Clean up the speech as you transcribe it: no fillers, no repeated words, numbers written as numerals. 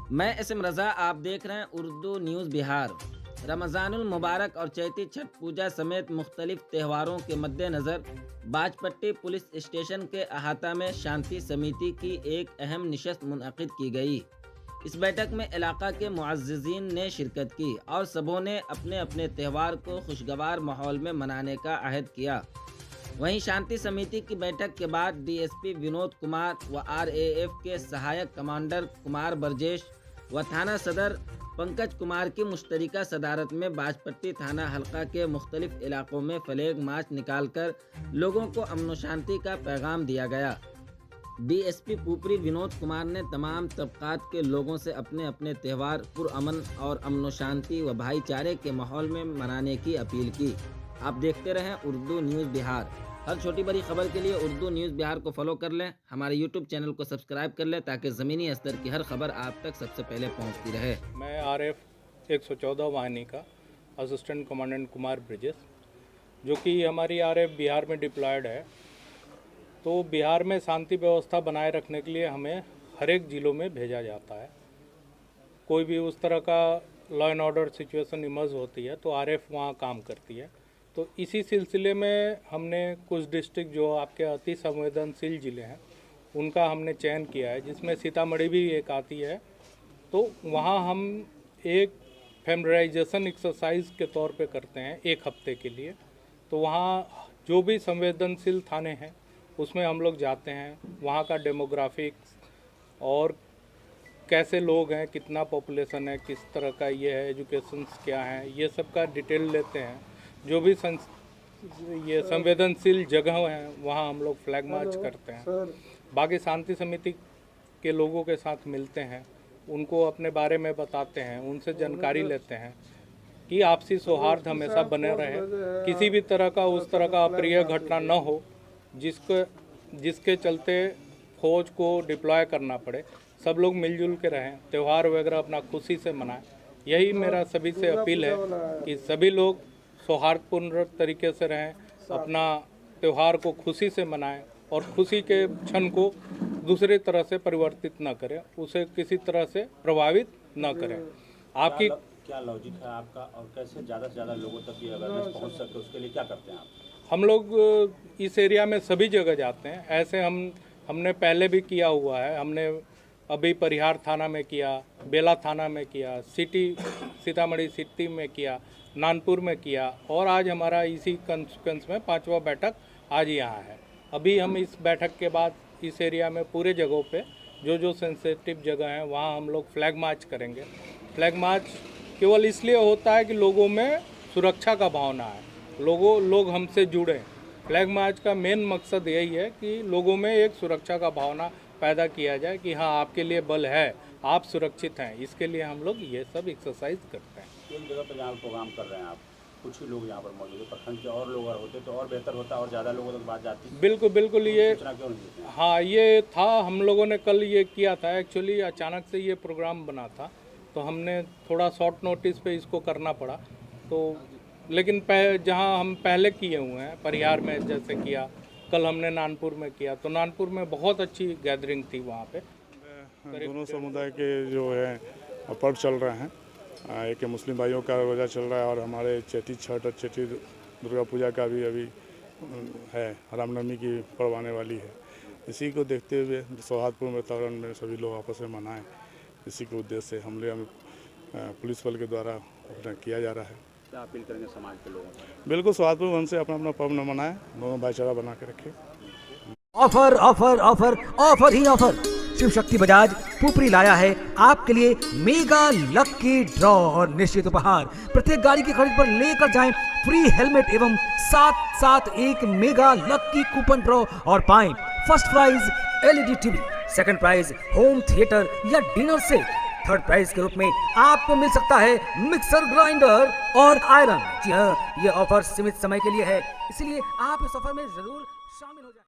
मैं एसएम रज़ा, आप देख रहे हैं उर्दू न्यूज़ बिहार। रमज़ानुल मुबारक और चैती छठ पूजा समेत मुख्तलिफ त्योहारों के मद्देनज़र बाजपट्टी पुलिस स्टेशन के अहाता में शांति समिति की एक अहम नशस्त मुनअक़िद की गई। इस बैठक में इलाका के मुअज़्ज़िज़ीन ने शिरकत की और सबों ने अपने अपने त्यौहार को खुशगवार माहौल में मनाने का अहद किया। वहीं शांति समिति की बैठक के बाद डीएसपी विनोद कुमार व आरएएफ के सहायक कमांडर कुमार बरजेश व थाना सदर पंकज कुमार की मुश्तरका सदारत में बाजपट्टी थाना हल्का के मुख्तलिफ इलाकों में फ्लैग मार्च निकालकर लोगों को अमन व शांति का पैगाम दिया गया। डीएसपी पुपरी विनोद कुमार ने तमाम तबकात के लोगों से अपने अपने त्यौहार पुरअमन और अमन व शांति व भाईचारे के माहौल में मनाने की अपील की। आप देखते रहें उर्दू न्यूज़ बिहार। हर छोटी बड़ी खबर के लिए उर्दू न्यूज़ बिहार को फॉलो कर लें, हमारे यूट्यूब चैनल को सब्सक्राइब कर लें ताकि ज़मीनी स्तर की हर खबर आप तक सबसे पहले पहुंचती रहे। मैं आरएफ 114 वाहिनी का असिस्टेंट कमांडेंट कुमार ब्रिजेश, जो कि हमारी आरएफ बिहार में डिप्लॉयड है। तो बिहार में शांति व्यवस्था बनाए रखने के लिए हमें हर एक ज़िलों में भेजा जाता है। कोई भी उस तरह का law and order situation emerge होती है तो आरएफ वहाँ काम करती है। तो इसी सिलसिले में हमने कुछ डिस्ट्रिक्ट जो आपके अति संवेदनशील ज़िले हैं उनका हमने चयन किया है, जिसमें सीतामढ़ी भी एक आती है। तो वहाँ हम एक फैमिलियराइजेशन एक्सरसाइज के तौर पे करते हैं एक हफ्ते के लिए। तो वहाँ जो भी संवेदनशील थाने हैं उसमें हम लोग जाते हैं, वहाँ का डेमोग्राफिक्स और कैसे लोग हैं, कितना पॉपुलेशन है, किस तरह का ये है, एजुकेशंस क्या हैं, ये सब का डिटेल लेते हैं। जो भी ये संवेदनशील जगह हैं वहाँ हम लोग फ्लैग मार्च करते हैं। बाकी शांति समिति के लोगों के साथ मिलते हैं, उनको अपने बारे में बताते हैं, उनसे जानकारी लेते हैं कि आपसी सौहार्द हमेशा बने रहे, किसी भी तरह का उस तरह का अप्रिय घटना न हो जिसके चलते फौज को डिप्लॉय करना पड़े। सब लोग मिलजुल के रहें, त्यौहार वगैरह अपना खुशी से मनाएं। यही मेरा सभी से अपील है कि सभी लोग सौहार्दपूर्ण तरीके से रहें, अपना त्यौहार को खुशी से मनाएं और खुशी के क्षण को दूसरी तरह से परिवर्तित न करें, उसे किसी तरह से प्रभावित न करें। आपकी क्या लॉजिक है आपका और कैसे ज़्यादा से ज़्यादा लोगों तक ये अवेयरनेस पहुंच सके, उसके लिए क्या करते हैं आप? हम लोग इस एरिया में सभी जगह जाते हैं। ऐसे हमने पहले भी किया हुआ है। हमने अभी परिहार थाना में किया, बेला थाना में किया, सीतामढ़ी सिटी में किया, नानपुर में किया और आज हमारा इसी कंसिक्वेंस में 5वां बैठक आज यहाँ है। अभी हम इस बैठक के बाद इस एरिया में पूरे जगहों पे जो सेंसिटिव जगह हैं वहाँ हम लोग फ्लैग मार्च करेंगे। फ्लैग मार्च केवल इसलिए होता है कि लोगों में सुरक्षा का भावना है, लोग हमसे जुड़ें। फ्लैग मार्च का मेन मकसद यही है कि लोगों में एक सुरक्षा का भावना पैदा किया जाए कि हाँ, आपके लिए बल है, आप सुरक्षित हैं। इसके लिए हम लोग ये सब एक्सरसाइज करते हैं। एक जगह पर जहाँ प्रोग्राम कर रहे हैं आप, कुछ ही लोग यहाँ पर मौजूद है, प्रखंड के और लोग होते तो और बेहतर होता और ज़्यादा लोगों तक बात जाती। बिल्कुल ये सूचना क्यों नहीं देते? हाँ, ये था, हम लोगों ने कल ये किया था। एक्चुअली अचानक से ये प्रोग्राम बना था तो हमने थोड़ा शॉर्ट नोटिस पे इसको करना पड़ा। तो लेकिन जहाँ हम पहले किए हुए हैं, परिहार में जैसे किया, कल हमने नानपुर में किया, तो नानपुर में बहुत अच्छी गैदरिंग थी वहाँ पे। दोनों समुदाय के जो है पर्व चल रहे हैं। एक मुस्लिम भाइयों का रोज़ा चल रहा है और हमारे चैती छठ और चैती दुर्गा पूजा का भी अभी है, रामनवमी की पर्व आने वाली है। इसी को देखते हुए सौहार्दपूर्ण वातावरण में सभी लोग आपस में मनाएं, इसी के उद्देश्य से हमले पुलिस बल के द्वारा अपना किया जा रहा है। क्या अपील करेंगे समाज के लोगों को? बिल्कुल सौहार्दपूर्ण ढंग से अपना अपना पर्व न मनाएं, दोनों भाईचारा बना के रखें। ऑफर ऑफर ऑफर ऑफर ही ऑफर। शिव शक्ति बजाज पुपरी लाया है आपके लिए मेगा लकी ड्रॉ और निश्चित उपहार। प्रत्येक गाड़ी की खरीद पर लेकर जाएं फ्री हेलमेट एवं साथ एक मेगा लकी कूपन ड्रॉ और पाएं first prize LED TV, second prize home theatre या डिनर सेट, थर्ड प्राइज के रूप में आपको मिल सकता है मिक्सर ग्राइंडर और आयरन। जी हाँ, ये ऑफर सीमित समय के लिए है, इसलिए आप इस ऑफर में जरूर शामिल हो जाएं।